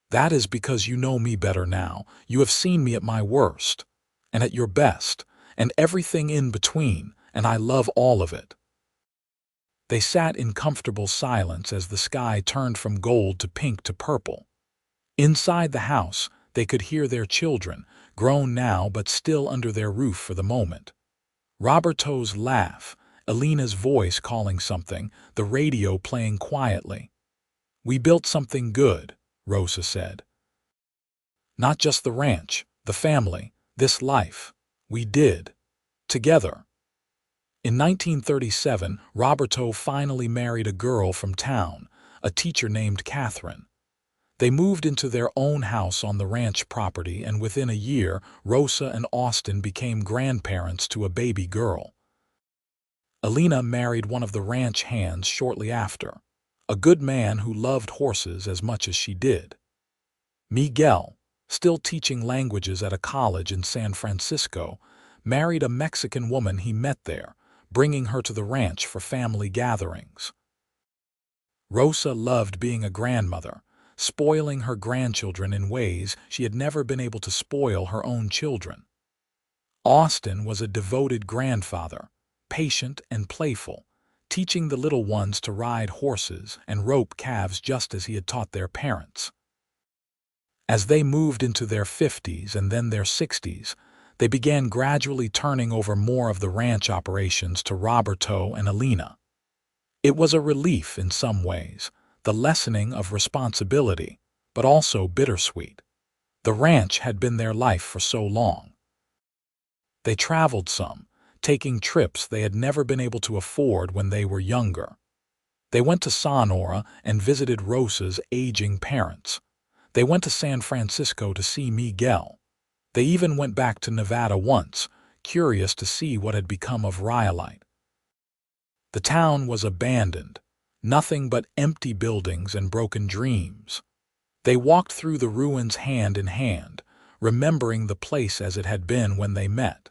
That is because you know me better now. You have seen me at my worst, and at your best, and everything in between, and I love all of it." They sat in comfortable silence as the sky turned from gold to pink to purple. Inside the house, they could hear their children, grown now but still under their roof for the moment. Roberto's laugh, Elena's voice calling something, the radio playing quietly. "We built something good," Rosa said. "Not just the ranch, the family, this life. We did. Together." In 1937, Roberto finally married a girl from town, a teacher named Catherine. They moved into their own house on the ranch property, and within a year, Rosa and Austin became grandparents to a baby girl. Elena married one of the ranch hands shortly after, a good man who loved horses as much as she did. Miguel, still teaching languages at a college in San Francisco, married a Mexican woman he met there, bringing her to the ranch for family gatherings. Rosa loved being a grandmother, spoiling her grandchildren in ways she had never been able to spoil her own children. Austin was a devoted grandfather, patient and playful, teaching the little ones to ride horses and rope calves just as he had taught their parents. As they moved into their 50s and then their 60s, they began gradually turning over more of the ranch operations to Roberto and Elena. It was a relief in some ways, the lessening of responsibility, but also bittersweet. The ranch had been their life for so long. They traveled some, taking trips they had never been able to afford when they were younger. They went to Sonora and visited Rosa's aging parents. They went to San Francisco to see Miguel. They even went back to Nevada once, curious to see what had become of Rhyolite. The town was abandoned, nothing but empty buildings and broken dreams. They walked through the ruins hand in hand, remembering the place as it had been when they met.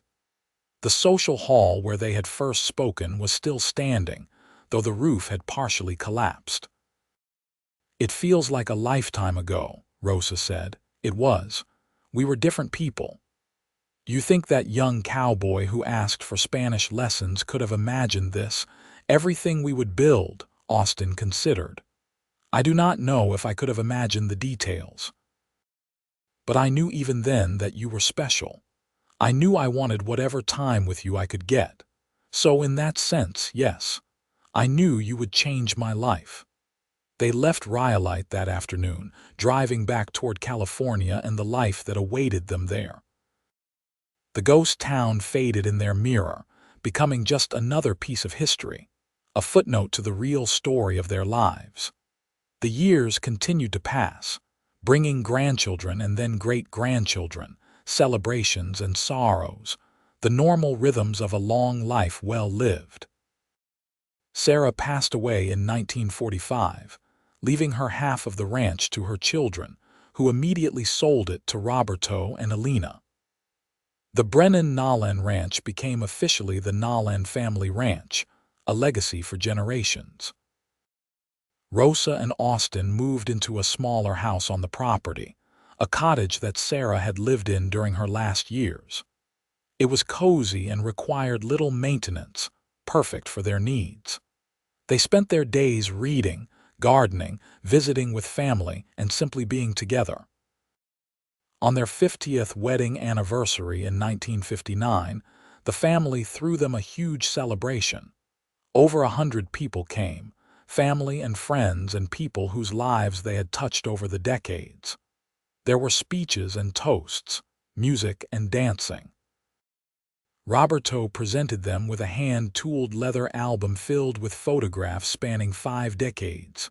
The social hall where they had first spoken was still standing, though the roof had partially collapsed. "It feels like a lifetime ago," Rosa said. "It was. We were different people. Do you think that young cowboy who asked for Spanish lessons could have imagined this, everything we would build?" Austin considered. "I do not know if I could have imagined the details. But I knew even then that you were special. I knew I wanted whatever time with you I could get. So in that sense, yes, I knew you would change my life." They left Rhyolite that afternoon, driving back toward California and the life that awaited them there. The ghost town faded in their mirror, becoming just another piece of history, a footnote to the real story of their lives. The years continued to pass, bringing grandchildren and then great-grandchildren, celebrations and sorrows, the normal rhythms of a long life well lived. Sarah passed away in 1945, leaving her half of the ranch to her children, who immediately sold it to Roberto and Alina. The Brennan Nolan Ranch became officially the Nolan family ranch, a legacy for generations. Rosa and Austin moved into a smaller house on the property, a cottage that Sarah had lived in during her last years. It was cozy and required little maintenance, perfect for their needs. They spent their days reading, gardening, visiting with family, and simply being together. On their 50th wedding anniversary in 1959, the family threw them a huge celebration. Over 100 people came, family and friends and people whose lives they had touched over the decades. There were speeches and toasts, music and dancing. Roberto presented them with a hand-tooled leather album filled with photographs spanning 5 decades.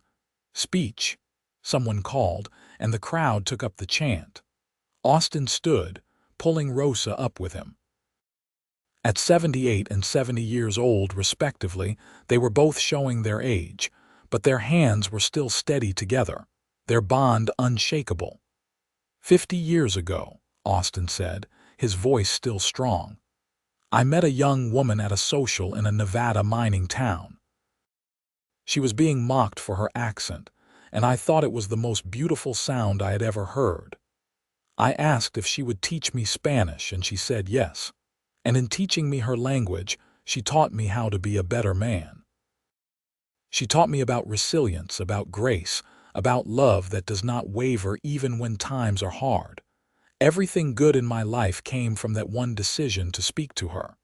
"Speech," someone called, and the crowd took up the chant. Austin stood, pulling Rosa up with him. At 78 and 70 years old, respectively, they were both showing their age, but their hands were still steady together, their bond unshakable. "50 years ago," Austin said, his voice still strong, "I met a young woman at a social in a Nevada mining town. She was being mocked for her accent, and I thought it was the most beautiful sound I had ever heard. I asked if she would teach me Spanish, and she said yes. And in teaching me her language, she taught me how to be a better man. She taught me about resilience, about grace, about love that does not waver even when times are hard. Everything good in my life came from that one decision to speak to her."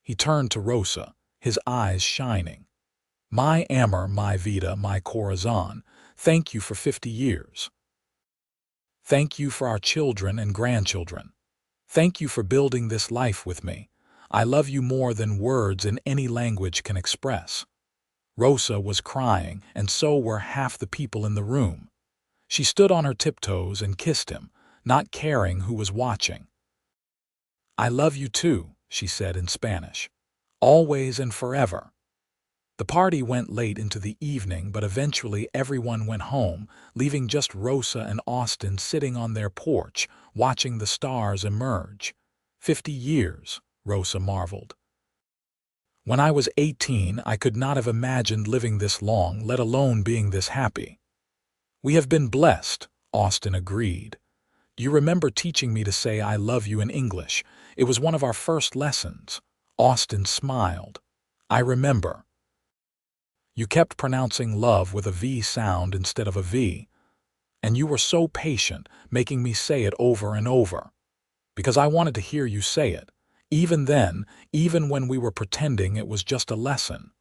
He turned to Rosa, his eyes shining. "My amor, my vida, my corazon, thank you for 50 years. Thank you for our children and grandchildren. Thank you for building this life with me. I love you more than words in any language can express." Rosa was crying, and so were half the people in the room. She stood on her tiptoes and kissed him, not caring who was watching. "I love you too," she said in Spanish. "Always and forever." The party went late into the evening, but eventually everyone went home, leaving just Rosa and Austin sitting on their porch, watching the stars emerge. 50 years, Rosa marveled. "When I was 18, I could not have imagined living this long, let alone being this happy." "We have been blessed," Austin agreed. "You remember teaching me to say I love you in English. It was one of our first lessons." Austin smiled. "I remember. You kept pronouncing love with a V sound instead of a V. And you were so patient, making me say it over and over. Because I wanted to hear you say it. Even then, even when we were pretending it was just a lesson."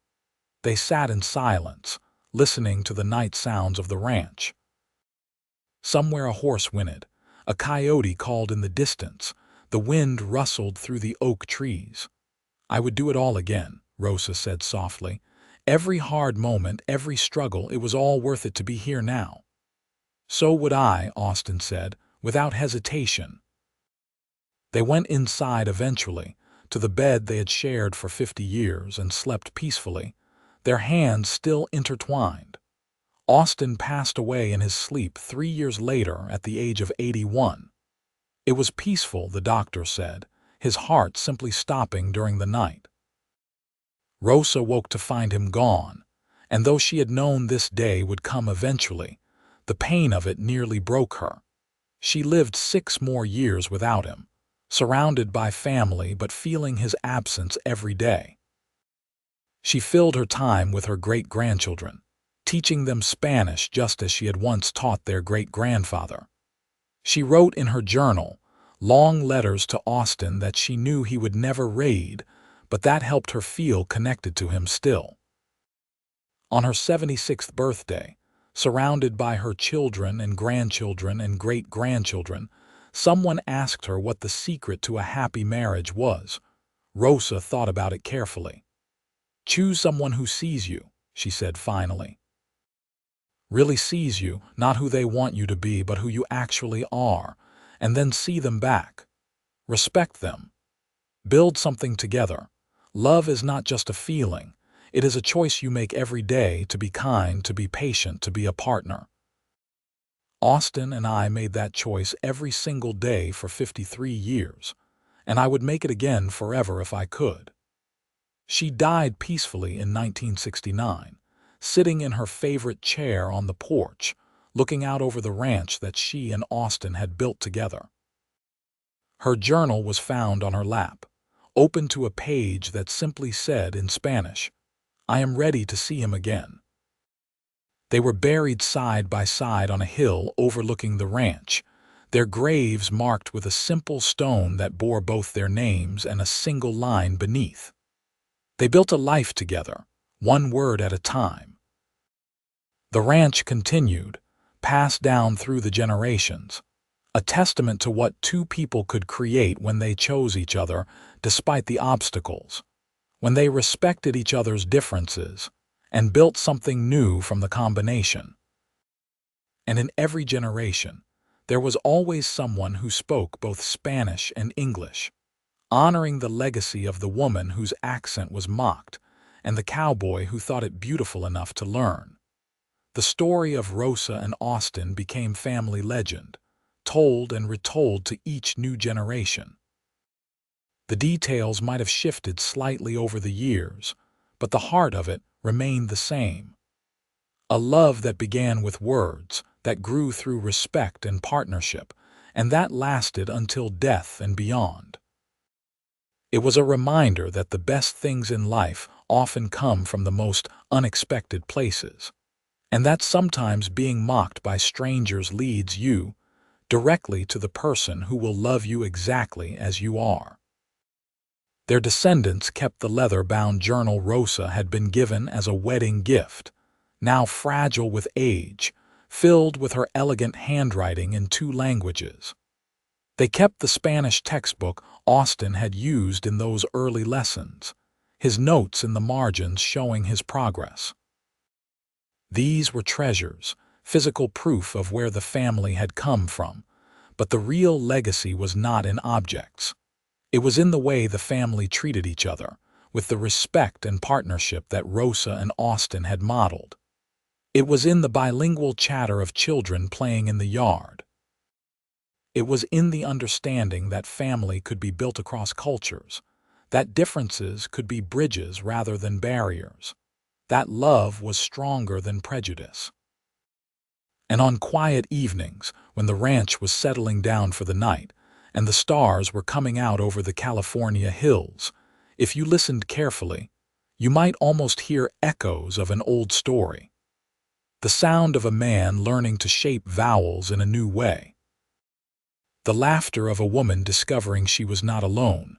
They sat in silence, listening to the night sounds of the ranch. Somewhere a horse whinnied. A coyote called in the distance. The wind rustled through the oak trees. "I would do it all again," Rosa said softly. "Every hard moment, every struggle, it was all worth it to be here now." "So would I," Austin said, without hesitation. They went inside eventually, to the bed they had shared for 50 years, and slept peacefully, their hands still intertwined. Austin passed away in his sleep 3 years later at the age of 81. It was peaceful, the doctor said, his heart simply stopping during the night. Rosa woke to find him gone, and though she had known this day would come eventually, the pain of it nearly broke her. She lived 6 more years without him, surrounded by family but feeling his absence every day. She filled her time with her great-grandchildren, teaching them Spanish just as she had once taught their great-grandfather. She wrote in her journal long letters to Austin that she knew he would never read, but that helped her feel connected to him still. On her 76th birthday, surrounded by her children and grandchildren and great-grandchildren, someone asked her what the secret to a happy marriage was. Rosa thought about it carefully. "Choose someone who sees you," she said finally. "Really sees you, not who they want you to be, but who you actually are, and then see them back. Respect them. Build something together. Love is not just a feeling. It is a choice you make every day to be kind, to be patient, to be a partner." Austin and I made that choice every single day for 53 years, and I would make it again forever if I could. She died peacefully in 1969, sitting in her favorite chair on the porch, looking out over the ranch that she and Austin had built together. Her journal was found on her lap, open to a page that simply said in Spanish, "I am ready to see him again." They were buried side by side on a hill overlooking the ranch, their graves marked with a simple stone that bore both their names and a single line beneath. They built a life together, one word at a time. The ranch continued, passed down through the generations, a testament to what two people could create when they chose each other despite the obstacles, when they respected each other's differences and built something new from the combination. And in every generation, there was always someone who spoke both Spanish and English, honoring the legacy of the woman whose accent was mocked and the cowboy who thought it beautiful enough to learn. The story of Rosa and Austin became family legend, told and retold to each new generation. The details might have shifted slightly over the years, but the heart of it remained the same. A love that began with words, that grew through respect and partnership, and that lasted until death and beyond. It was a reminder that the best things in life often come from the most unexpected places, and that sometimes being mocked by strangers leads you directly to the person who will love you exactly as you are. Their descendants kept the leather-bound journal Rosa had been given as a wedding gift, now fragile with age, filled with her elegant handwriting in 2 languages. They kept the Spanish textbook Austin had used in those early lessons, his notes in the margins showing his progress. These were treasures, physical proof of where the family had come from, but the real legacy was not in objects. It was in the way the family treated each other, with the respect and partnership that Rosa and Austin had modeled. It was in the bilingual chatter of children playing in the yard. It was in the understanding that family could be built across cultures, that differences could be bridges rather than barriers, that love was stronger than prejudice. And on quiet evenings, when the ranch was settling down for the night, and the stars were coming out over the California hills, if you listened carefully, you might almost hear echoes of an old story. The sound of a man learning to shape vowels in a new way. The laughter of a woman discovering she was not alone.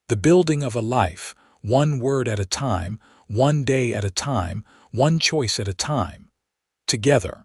The building of a life, one word at a time, one day at a time, one choice at a time. Together.